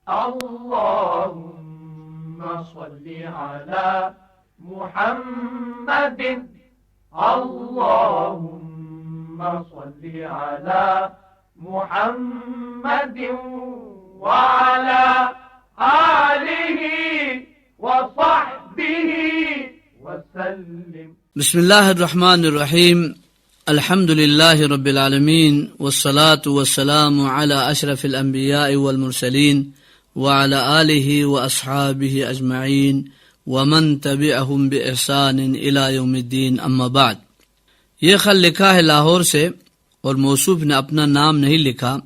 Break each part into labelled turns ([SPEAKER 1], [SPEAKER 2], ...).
[SPEAKER 1] اللهم صل على محمد اللهم صل على محمد وعلى آله وصحبه وسلم.
[SPEAKER 2] بسم اللہ الرحمن الرحیم. الحمد للہ رب العالمین والصلاة والسلام علی اشرف الانبیاء والمرسلین وعلی آلہ واصحابہ اجمعین ومن تبعہم باحسان الی یوم الدین. اما بعد. یہ خط لکھا ہے لاہور سے اور موصوف نے اپنا نام نہیں لکھا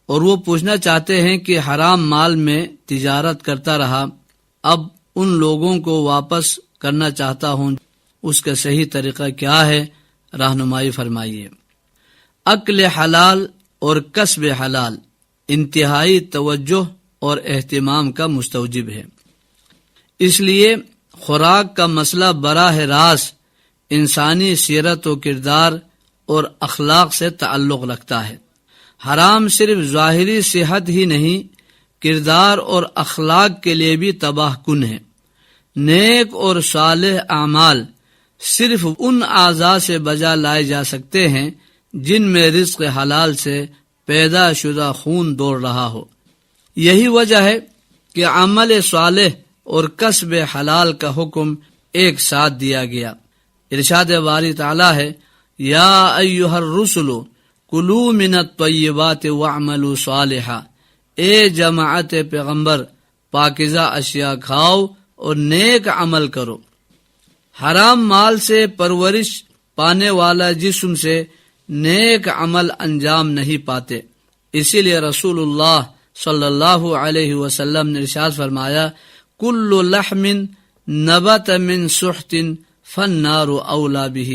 [SPEAKER 2] اور وہ پوچھنا چاہتے ہیں کہ حرام مال میں تجارت کرتا رہا، اب ان لوگوں کو واپس کرنا چاہتا ہوں، اس کا صحیح طریقہ کیا ہے؟ رہنمائی فرمائیے. اکل حلال اور کسب حلال انتہائی توجہ اور اہتمام کا مستوجب ہے، اس لیے خوراک کا مسئلہ براہ راست انسانی سیرت و کردار اور اخلاق سے تعلق رکھتا ہے. حرام صرف ظاہری صحت ہی نہیں، کردار اور اخلاق کے لیے بھی تباہ کن ہے. نیک اور صالح اعمال صرف ان اعضاء سے بجا لائے جا سکتے ہیں جن میں رزق حلال سے پیدا شدہ خون دوڑ رہا ہو. یہی وجہ ہے کہ عمل صالح اور کسب حلال کا حکم ایک ساتھ دیا گیا. ارشاد باری تعالی ہے، یا ایھا الرسل کلوا من الطیبات واعملوا صالحا. اے جماعت پیغمبر، پاکیزہ اشیاء کھاؤ اور نیک عمل کرو. حرام مال سے پرورش پانے والا جسم سے نیک عمل انجام نہیں پاتے. اسی لیے رسول اللہ صلی اللہ علیہ وسلم نے ارشاد فرمایا، کل لحم نبت من سحت فالنار اولا بہ.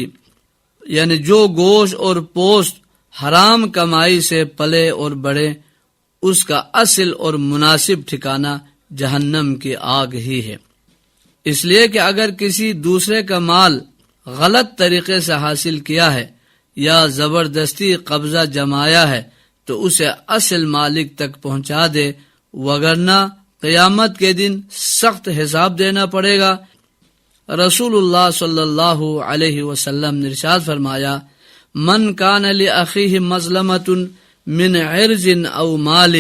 [SPEAKER 2] یعنی جو گوشت اور پوست حرام کمائی سے پلے اور بڑھے، اس کا اصل اور مناسب ٹھکانہ جہنم کی آگ ہی ہے. اس لیے کہ اگر کسی دوسرے کا مال غلط طریقے سے حاصل کیا ہے یا زبردستی قبضہ جمایا ہے تو اسے اصل مالک تک پہنچا دے، وگرنہ قیامت کے دن سخت حساب دینا پڑے گا. رسول اللہ صلی اللہ علیہ وسلم نے ارشاد فرمایا، من کان لأخیہ مظلمۃ من عرض او مال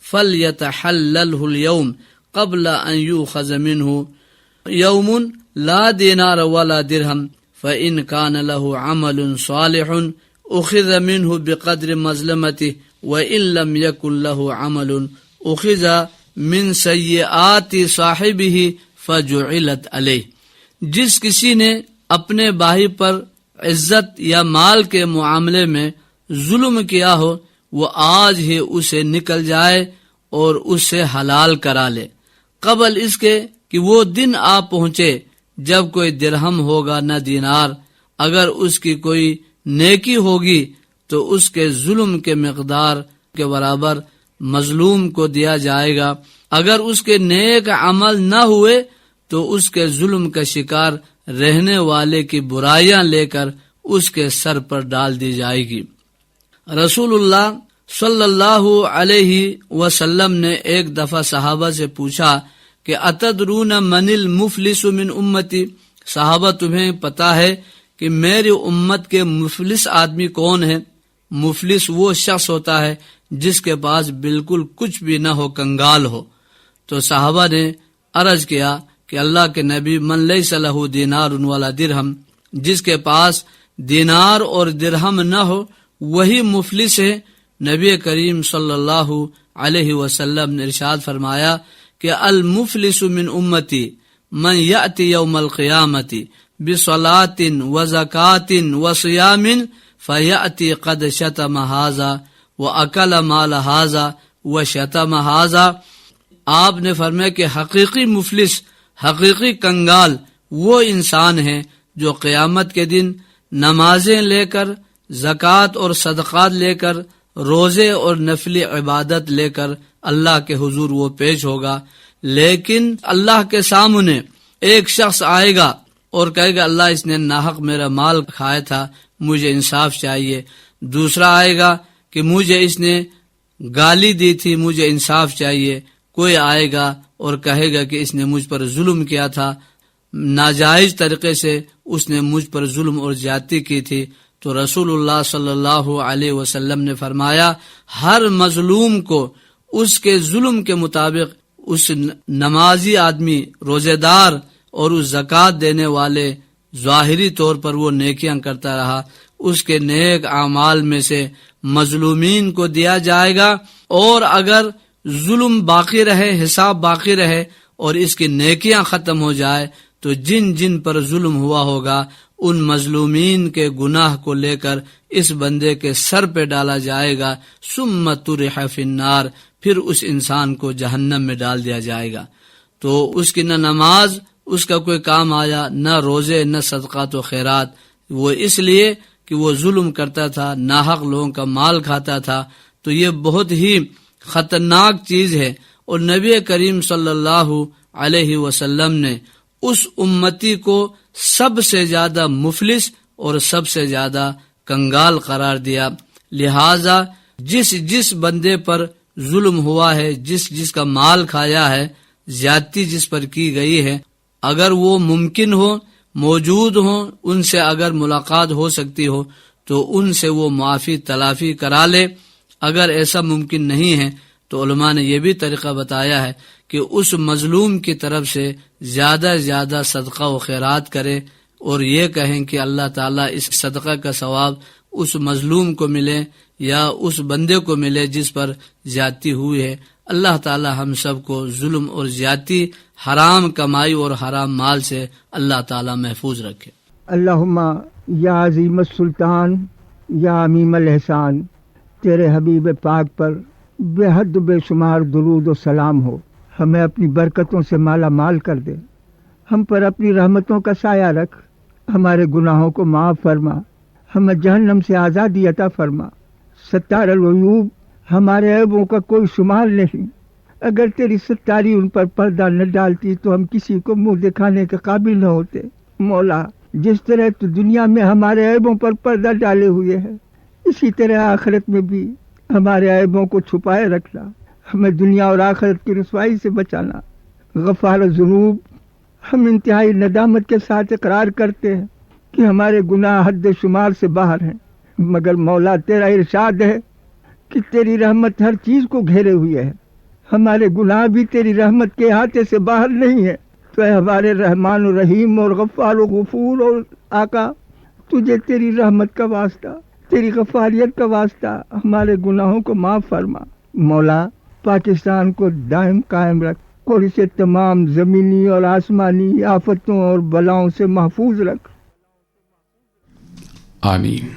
[SPEAKER 2] فلیتحللہ اليوم قبل ان یؤخذ منہ یوم لا دینار ولا درہم فإن کان لہ عمل صالح اخذ منہ بقدر مظلمتہ وإن لم یکن لہ عمل اخذ من سیئات صاحبہ فجعلت علیہ. جس کسی نے اپنے بھائی پر عزت یا مال کے معاملے میں ظلم کیا ہو، وہ آج ہی اسے نکل جائے اور اسے حلال کرا لے، قبل اس کے کہ وہ دن آ پہنچے جب کوئی درہم ہوگا نہ دینار. اگر اس کی کوئی نیکی ہوگی تو اس کے ظلم کے مقدار کے برابر مظلوم کو دیا جائے گا. اگر اس کے نیک عمل نہ ہوئے تو اس کے ظلم کا شکار رہنے والے کی برائیاں لے کر اس کے سر پر ڈال دی جائے گی. رسول اللہ صلی اللہ علیہ وسلم نے ایک دفعہ صحابہ سے پوچھا کہ اتدرون من المفلس من امتی. صحابہ تمہیں پتا ہے کہ میری امت کے مفلس آدمی کون ہے؟ مفلس وہ شخص ہوتا ہے جس کے پاس بالکل کچھ بھی نہ ہو، کنگال ہو. تو صحابہ نے عرض کیا کہ اللہ کے نبی، من لیس لہ دینار ولا درہم، جس کے پاس دینار اور درہم نہ ہو وہی مفلس ہے. نبی کریم صلی اللہ علیہ وسلم نے ارشاد فرمایا کہ المفلس من امتی من یأتی یوم القیامت بصلاۃ وزکاۃ وصیام فیأتی قد شتم ھذا واکل مال ھذا وشتم ھذا. آپ نے فرمایا کہ حقیقی مفلس، حقیقی کنگال وہ انسان ہے جو قیامت کے دن نمازیں لے کر، زکوٰۃ اور صدقات لے کر، روزے اور نفلی عبادت لے کر اللہ کے حضور وہ پیش ہوگا، لیکن اللہ کے سامنے ایک شخص آئے گا اور کہے گا اللہ اس نے ناحق میرا مال کھایا تھا، مجھے انصاف چاہیے. دوسرا آئے گا کہ مجھے اس نے گالی دی تھی، مجھے انصاف چاہیے. کوئی آئے گا اور کہے گا کہ اس نے مجھ پر ظلم کیا تھا، ناجائز طریقے سے اس نے مجھ پر ظلم اور زیادتی کی تھی، تو رسول اللہ صلی اللہ علیہ وسلم نے فرمایا ہر مظلوم کو اس کے ظلم کے مطابق اس نمازی آدمی، روزے دار اور اس زکوٰۃ دینے والے ظاہری طور پر وہ نیکیاں کرتا رہا، اس کے نیک اعمال میں سے مظلومین کو دیا جائے گا، اور اگر ظلم باقی رہے، حساب باقی رہے اور اس کی نیکیاں ختم ہو جائے تو جن جن پر ظلم ہوا ہوگا ان مظلومین کے گناہ کو لے کر اس بندے کے سر پہ ڈالا جائے گا، ثم طرح فی النار، پھر اس انسان کو جہنم میں ڈال دیا جائے گا۔ تو اس کی نہ نماز اس کا کوئی کام آیا، نہ روزے، نہ صدقات و خیرات، وہ اس لیے کہ وہ ظلم کرتا تھا، ناحق لوگوں کا مال کھاتا تھا۔ تو یہ بہت ہی خطرناک چیز ہے، اور نبی کریم صلی اللہ علیہ وسلم نے اس امتی کو سب سے زیادہ مفلس اور سب سے زیادہ کنگال قرار دیا۔ لہذا جس بندے پر ظلم ہوا ہے، جس کا مال کھایا ہے، زیادتی جس پر کی گئی ہے، اگر وہ ممکن ہو، موجود ہو، ان سے اگر ملاقات ہو سکتی ہو تو ان سے وہ معافی تلافی کرا لے۔ اگر ایسا ممکن نہیں ہے تو علماء نے یہ بھی طریقہ بتایا ہے کہ اس مظلوم کی طرف سے زیادہ زیادہ صدقہ و خیرات کرے، اور یہ کہیں کہ اللہ تعالیٰ اس صدقہ کا ثواب اس مظلوم کو ملے یا اس بندے کو ملے جس پر زیادتی ہوئی ہے۔ اللہ تعالیٰ ہم سب کو ظلم اور زیادتی، حرام کمائی اور حرام مال سے اللہ تعالیٰ محفوظ رکھے۔
[SPEAKER 3] اللہم یا عظیم السلطان یا عمیم الاحسان، تیرے حبیب پاک پر بے حد بے شمار درود و سلام ہو، ہمیں اپنی برکتوں سے مالا مال کر دے، ہم پر اپنی رحمتوں کا سایہ رکھ، ہمارے گناہوں کو معاف فرما، ہمیں جہنم سے آزادی عطا فرما۔ ستار العیوب، ہمارے عیبوں کا کوئی شمار نہیں، اگر تیری ستاری ان پر پردہ نہ ڈالتی تو ہم کسی کو منہ دکھانے کے قابل نہ ہوتے۔ مولا، جس طرح تو دنیا میں ہمارے عیبوں پر پردہ ڈالے ہوئے ہے، اسی طرح آخرت میں بھی ہمارے عیبوں کو چھپائے رکھنا، ہمیں دنیا اور آخرت کی رسوائی سے بچانا۔ غفار الذنوب، ہم انتہائی ندامت کے ساتھ اقرار کرتے ہیں کہ ہمارے گناہ حد شمار سے باہر ہیں، مگر مولا تیرا ارشاد ہے کہ تیری رحمت ہر چیز کو گھیرے ہوئے ہے، ہمارے گناہ بھی تیری رحمت کے احاطے سے باہر نہیں ہے۔ تو اے ہمارے رحمان و رحیم اور غفار و غفور اور آقا، تجھے تیری رحمت کا واسطہ، تیری غفاریت کا واسطہ ہمارے گناہوں کو معاف فرما۔ مولا، پاکستان کو دائم قائم رکھ اور اسے تمام زمینی اور آسمانی آفتوں اور بلاؤں سے محفوظ رکھ۔
[SPEAKER 4] آمین۔